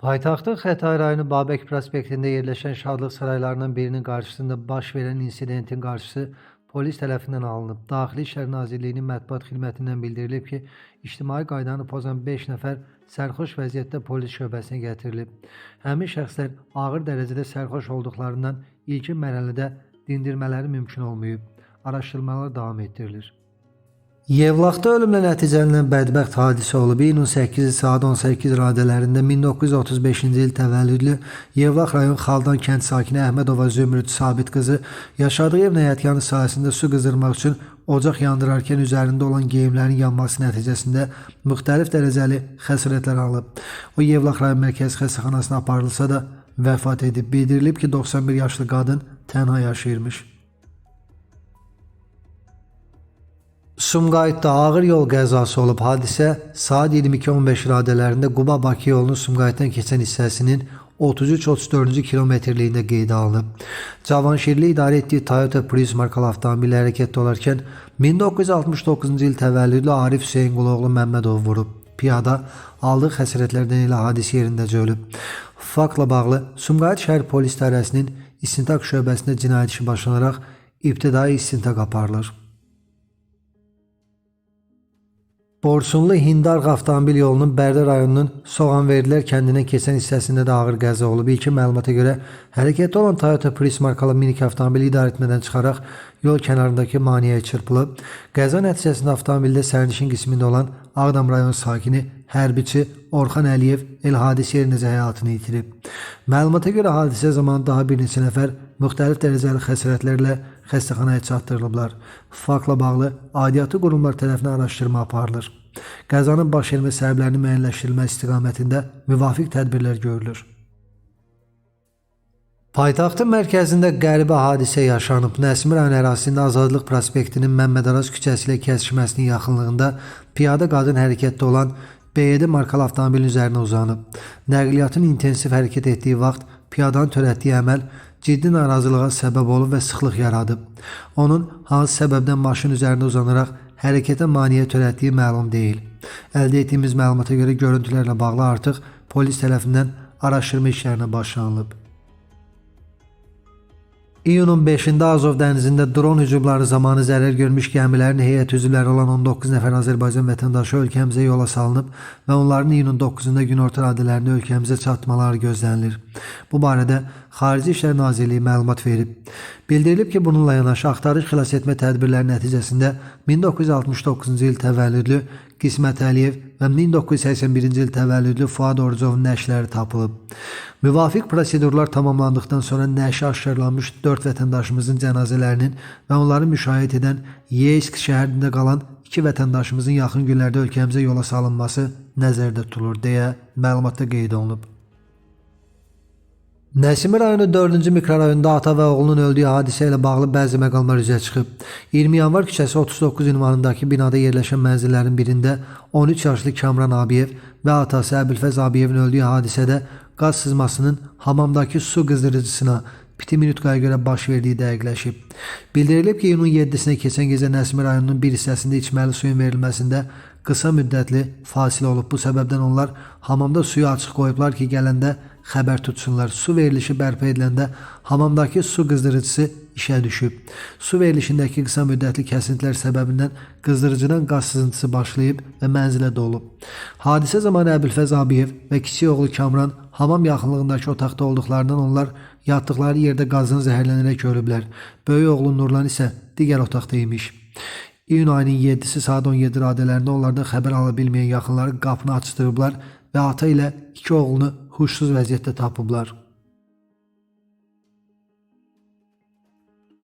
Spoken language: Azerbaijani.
Paytaxtın Xətai rayonu Babək prospektində yerləşən Şadlıq saraylarından birinin qarşısında baş verən insidentin qarşısı polis tərəfindən alınıb. Daxili İşlər Nazirliyinin mətbuat xidmətindən bildirilib ki, ictimai qaydanı pozan 5 nəfər sərxoş vəziyyətdə polis şöbəsinə gətirilib. Həmin şəxslər ağır dərəcədə sərxoş olduqlarından ilkin mərhələdə dindirmələri mümkün olmayıb. Araşdırmalar davam etdirilir. Yevlaxda ölümlə nəticələnən bədbəxt hadisə olub. İyunun 8-i saat 18 radələrində 1935-ci il təvəllüdlü Yevlax rayon Xaldan kənd sakini Əhmədova Zümrüd Sabit qızı yaşadığı ev nəhayətyanı sahəsində su qızdırmaq üçün ocaq yandırarkən üzərində olan geyimlərin yanması nəticəsində müxtəlif dərəcəli xəsarətlər alıb. O Yevlax rayon mərkəzi xəstəxanasına aparılsa da vəfat edib. Bildirilib ki, 91 yaşlı qadın tənha yaşayırmış. Sumqayıtda ağır yol qəzası olub. Hadisə saat 22:15 radələrində Quba-Bakı yolunun Sumqayıtdan keçən hissəsinin 33-34-cü kilometrliyində qeydə alınıb. Cavanşirli idarə etdiyi Toyota Prius markalı avtomobil hərəkətdə olarkən 1969-cu il təvəllüdlü Arif Hüseynquluoğlu Məmmədov vurub. Piyada aldığı xəsarətlərdən elə hadisə yerindəcə ölüb. Faktla bağlı Sumqayıt şəhər polis idarəsinin istintaq şöbəsində cinayət işi başlanaraq ibtidai istintaq aparılır. Borçunlu Hindarq avtomobil yolunun Bərdə rayonunun Soğanverdilər kəndindən keçən hissəsində də ağır qəza olub. İlkin məlumata görə hərəkətdə olan Toyota Prius markalı minik avtomobili idarə etmədən çıxaraq yol kənarındakı maneəyə çırpılıb. Qəza nəticəsində avtomobildə sərnişin qismində olan Ağdam rayon sakini hərbiçi Orxan Əliyev hadisə yerindəcə həyatını itirib. Məlumata görə hadisə zamanı daha bir neçə nəfər müxtəlif dərəcəli xəsarətlərlə xəstəxanaya çatdırılıblar. Faktla bağlı aidiyyatı qurumlar tərəfindən araşdırma aparılır. Qəzanın baş vermə səbəblərinin müəyyənləşdirilməsi istiqamətində müvafiq tədbirlər görülür. Paytaxtın mərkəzində qəribə hadisə yaşanıb. Nəsimi rayon ərazisində Azadlıq prospektinin Məmməd Araz küçəsi ilə kəsişməsinin yaxınlığında piyada qadın hərəkətdə olan B7 markalı avtomobilin üzərinə uzanıb. Nəqliyyatın intensiv hərəkət etdiyi vaxt piyadanın törətdiyi əməl ciddi narazılığa səbəb olub və sıxlıq yaradıb. Onun hansı səbəbdən maşın üzərində uzanaraq hərəkətə maneə törətdiyi məlum deyil. Əldə etdiyimiz məlumata görə görüntülərlə bağlı artıq polis tərəfindən araşdırma işlərinə başlanılıb. İyunun 5-də Azov dənizində dron hücumları zamanı zərər görmüş gəmilərin heyət üzvləri olan 19 nəfər Azərbaycan vətəndaşı ölkəmizə yola salınıb və onların iyunun 9-da günorta radələrində ölkəmizə çatmaları gözlənilir. Bu barədə Xarici İşlər Nazirliyi məlumat verib. Bildirilib ki, bununla yanaşı axtarış xilas etmə tədbirləri nəticəsində 1969-cu il təvəllüdlü Qismət Əliyev və 1981-ci il təvəllüdlü Fuad Orucovun nəşləri tapılıb. Müvafiq prosedurlar tamamlandıqdan sonra nəşi aşkarlanmış 4 vətəndaşımızın cənazələrinin və onları müşahidə edən Yeysk şəhərində qalan 2 vətəndaşımızın yaxın günlərdə ölkəmizə yola salınması nəzərdə tutulur deyə məlumatda qeyd olunub. Nəsimi rayonu 4-cü mikrorayonda ata və oğlunun öldüyü hadisə ilə bağlı bəzi məqamlar üzə çıxıb. 20 yanvar küçəsi 39 ünvanındakı binada yerləşən mənzillərin birində 13 yaşlı Kamran Abiyev və atası Əbülfəz Abiyevin öldüyü hadisədə qaz sızmasının hamamdakı su qızdırıcısına piti minutkaya görə baş verdiyi dəqiqləşib. Bildirilib ki, iyunun 7-sinə keçən gecə Nəsimi rayonunun bir hissəsində içməli suyun verilməsində qısa müddətli fasilə olub. Bu səbəbdən onlar hamamda suyu açıq qoyublar ki, gələndə xəbər tutsunlar. Su verilişi bərpa ediləndə hamamdakı su qızdırıcısı işə düşüb. Su verilişindəki qısa müddətli kəsintilər səbəbindən qızdırıcıdan qaz sızıntısı başlayıb və mənzilə dolub. Hadisə zamanı Əbülfəz Abiyev və kiçik oğlu Kamran hamam yaxınlığındakı otaqda olduqlarından onlar yatdıqları yerdə qazdan zəhərlənərək ölüblər. Böyük oğlu Nurlan isə digər otaqda imiş. İyun ayının 7-si saat 17 radələrində onlardan xəbər ala bilməyən yaxınları qapını açdırıblar və ata ilə 2 oğlunu huşsuz vəziyyətdə tapıblar.